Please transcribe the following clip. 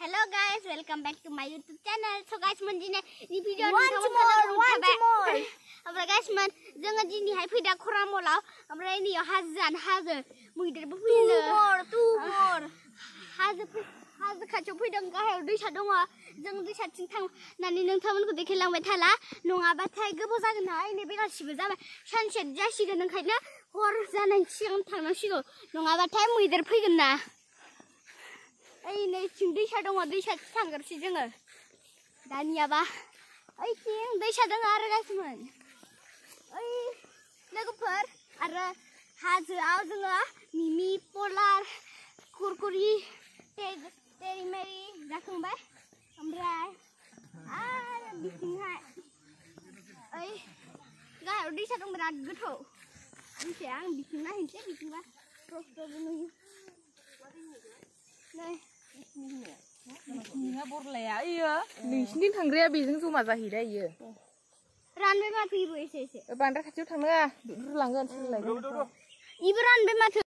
Hello guys, welcome back to my YouTube channel. So guys, ini video once more. Oke guys, jangan ini hai pida kurang mola. Amra ini haza, mudah berpindah. Two more. Haza kacau pida enggak di sadong jangan di sating tang. Nani neng teman ku dekelang betala. Nunga batai gebo zagen hai. Ini bela siapa zaman. Sunset jasi dengan kayaknya hor zanen siang tang nasi go. Nunga batai mudah pergi na. Ini cindi sadong di sating tanggar si jangan. Dan ya bah. Cing di sadong ada guys man. Logoper ada hasil juga mimi polar kurkuri teri meri zakung amrai bikin hai gak udah satu berat gitu ini siang bikin bah terus begini nih Nggak boleh ya, iya. Di sini tangganya bisa cuma zahir aja. Ranbe mati ibu ese. Bandar kecil tangganya, dulu langgan sih lagi. Ibu ranbe mati.